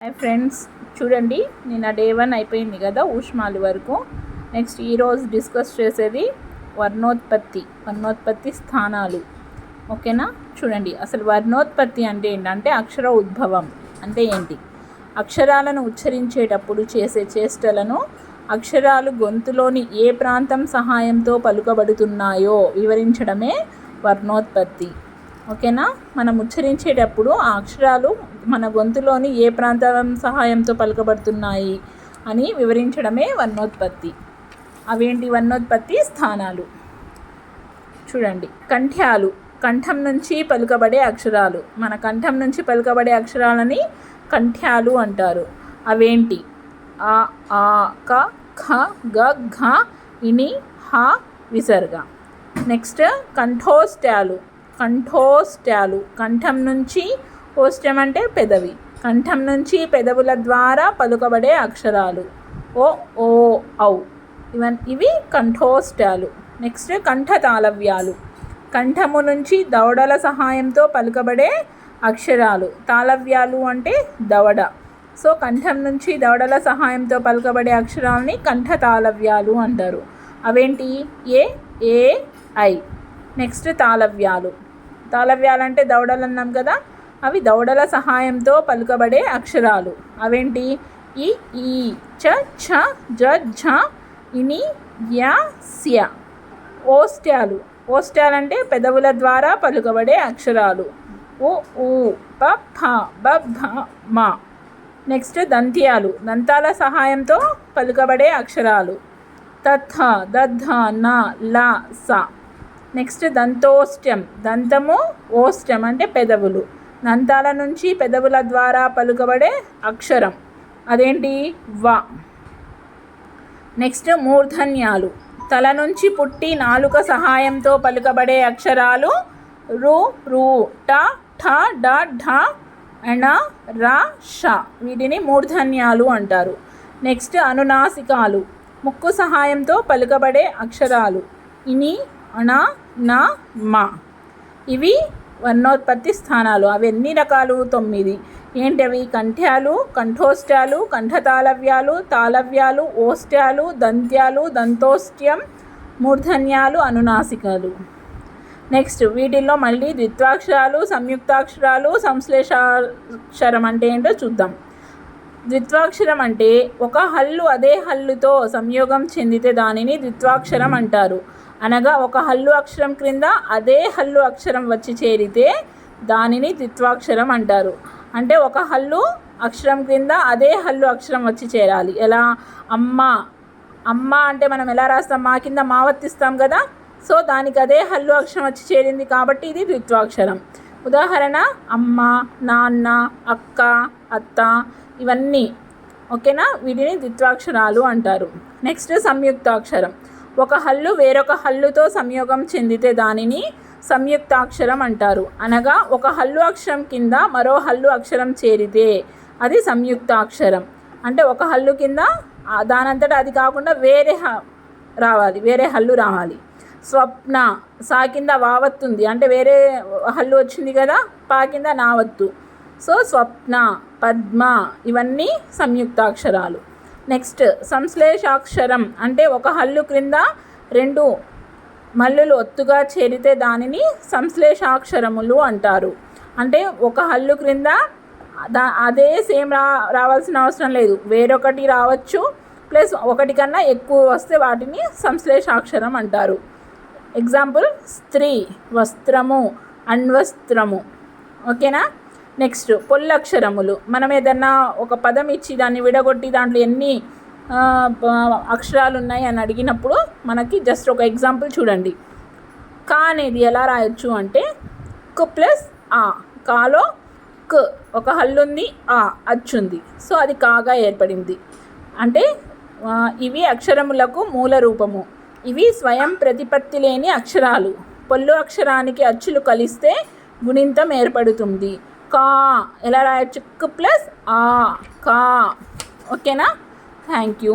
Hi friends, చూడండి నిన్న day 1 అయిపోయింది కదా ఊష్మాలు వరకు. నెక్స్ట్ ఈరోజు డిస్కస్ చేసేది వర్ణోత్పత్తి స్థానాలు. ఓకేనా? చూడండి, అసలు వర్ణోత్పత్తి అంటే ఏంటంటే అక్షర ఉద్భవం అంటే ఏంటి, అక్షరాలను ఉచ్చరించేటప్పుడు చేసే చేష్టలను, అక్షరాలు గొంతులోని ఏ ప్రాంతం సహాయంతో పలుకబడుతున్నాయో వివరించడమే వర్ణోత్పత్తి. ఓకేనా? మనం ఉచ్చరించేటప్పుడు ఆ అక్షరాలు మన గొంతులోని ఏ ప్రాంతం సహాయంతో పలుకబడుతున్నాయి అని వివరించడమే వర్ణోత్పత్తి. అవేంటి వర్ణోత్పత్తి స్థానాలు? చూడండి, కంఠ్యాలు కంఠం నుంచి పలుకబడే అక్షరాలు, మన కంఠం నుంచి పలుకబడే అక్షరాలని కంఠ్యాలు అంటారు. అవేంటి? ఆ, ఆ, క, ఖ, గ, ఘ, ఇని, హ, విసర్గ. నెక్స్ట్ కంఠోష్ట్యాలు కంఠం నుంచి, ఓష్ట్యం అంటే పెదవి, కంఠం నుంచి పెదవుల ద్వారా పలుకబడే అక్షరాలు ఓ, ఓ, ఔ, ఇవి కంఠోష్ట్యాలు. నెక్స్ట్ కంఠతాళవ్యాలు, కంఠము నుంచి దవడల సహాయంతో పలుకబడే అక్షరాలు. తాళవ్యాలు అంటే దవడ. సో కంఠం నుంచి దవడల సహాయంతో పలుకబడే అక్షరాలని కంఠతాళవ్యాలు అంటారు. అవేంటి? ఏ, ఏ, ఐ. నెక్స్ట్ తాళవ్యాలు అంటే దవడలు అన్నాం కదా, అవి దవడల సహాయంతో పలుకబడే అక్షరాలు. అవేంటి? ఈ, ఈ, చ, ఛ, జ, ఝ, ఇని, య, స్య. ఓష్ట్యాలు అంటే పెదవుల ద్వారా పలుకబడే అక్షరాలు. ఉ, ఊ, ప, ఫ, బ, భ, మ. నెక్స్ట్ దంతాల సహాయంతో పలుకబడే అక్షరాలు. తథ, దధ, న, ల, స. నెక్స్ట్ దంతోష్ట్యం, దంతము, ఓష్ట్యం అంటే పెదవులు, దంతాల నుంచి పెదవుల ద్వారా పలుకబడే అక్షరం. అదేంటి? వ. నెక్స్ట్ మూర్ధన్యాలు, తల నుంచి పుట్టి నాలుక సహాయంతో పలుకబడే అక్షరాలు. రు, రు, ట, ఠ, డ, ఢ, ణ, ర, ష. వీటిని మూర్ధన్యాలు అంటారు. నెక్స్ట్ అనునాసికాలు, ముక్కు సహాయంతో పలుకబడే అక్షరాలు. ఇని, అణ, న, మ. ఇవి వర్ణోత్పత్తి స్థానాలు. అవి ఎన్ని రకాలు? 9. ఏంటవి? కంఠ్యాలు, కంఠోష్ట్యాలు, కంఠతాళవ్యాలు, తాళవ్యాలు, ఓష్ట్యాలు, దంత్యాలు, దంతోష్ట్యం, మూర్ధన్యాలు, అనునాసికాలు. నెక్స్ట్ వీటిల్లో మళ్ళీ ద్విత్వాక్షరాలు, సంయుక్తాక్షరాలు, సంశ్లేషాక్షరం అంటే ఏంటో చూద్దాం. ద్విత్వాక్షరం అంటే ఒక హల్లు అదే హల్లుతో సంయోగం చెందితే దానిని ద్విత్వాక్షరం అంటారు. అనగా ఒక హల్లు అక్షరం క్రింద అదే హల్లు అక్షరం వచ్చి చేరితే దానిని ద్విత్వాక్షరం అంటారు. అంటే ఒక హల్లు అక్షరం క్రింద అదే హల్లు అక్షరం వచ్చి చేరాలి. ఎలా? అమ్మ, అమ్మ అంటే మనం ఎలా రాస్తాం? మా కింద మా వర్తిస్తాం కదా. సో దానికి అదే హల్లు అక్షరం వచ్చి చేరింది కాబట్టి ఇది ద్విత్వాక్షరం. ఉదాహరణ అమ్మ, నాన్న, అక్క, అత్త, ఇవన్నీ. ఓకేనా? వీటిని ద్విత్వాక్షరాలు అంటారు. నెక్స్ట్ సంయుక్తాక్షరం, ఒక హల్లు వేరొక హల్లుతో సంయోగం చెందితే దానిని సంయుక్తాక్షరం అంటారు. అనగా ఒక హల్లు అక్షరం కింద మరో హల్లు అక్షరం చేరితే అది సంయుక్తాక్షరం. అంటే ఒక హల్లు కింద దానంతటా అది కాకుండా వేరే హల్లు రావాలి. స్వప్న, సా కింద వావత్తుంది అంటే వేరే హల్లు వచ్చింది కదా, పా కింద నావత్తు. సో స్వప్న, పద్మ, ఇవన్నీ సంయుక్తాక్షరాలు. నెక్స్ట్ సంశ్లేషాక్షరం అంటే ఒక హల్లు క్రింద 2 మల్లులు ఒత్తుగా చేరితే దానిని సంశ్లేషాక్షరములు అంటారు. అంటే ఒక హల్లు క్రింద అదే సేమ్ రావాల్సిన అవసరం లేదు, వేరొకటి రావచ్చు, ప్లస్ ఒకటి కన్నా ఎక్కువ వస్తే వాటిని సంశ్లేషాక్షరం అంటారు. ఎగ్జాంపుల్ స్త్రీ, వస్త్రము, అణ్వస్త్రము. ఓకేనా? నెక్స్ట్ పొల్లక్షరములు, మనం ఏదన్నా ఒక పదం ఇచ్చి దాన్ని విడగొట్టి దాంట్లో ఎన్ని అక్షరాలు ఉన్నాయి అని అడిగినప్పుడు మనకి జస్ట్ ఒక ఎగ్జాంపుల్ చూడండి. కా అనేది ఎలా రాయొచ్చు అంటే క్ ప్లస్ ఆ. కాలో క్ ఒక హల్లుంది, ఆ అచ్చుంది, సో అది కాగా ఏర్పడింది. అంటే ఇవి అక్షరములకు మూల రూపము. ఇవి స్వయం ప్రతిపత్తి లేని అక్షరాలు. పొల్లు అక్షరానికి అచ్చులు కలిస్తే గుణింతం ఏర్పడుతుంది. కా ఎలా రాయొచ్చు? క్ ప్లస్ ఆ, కా. ఓకేనా? Thank you.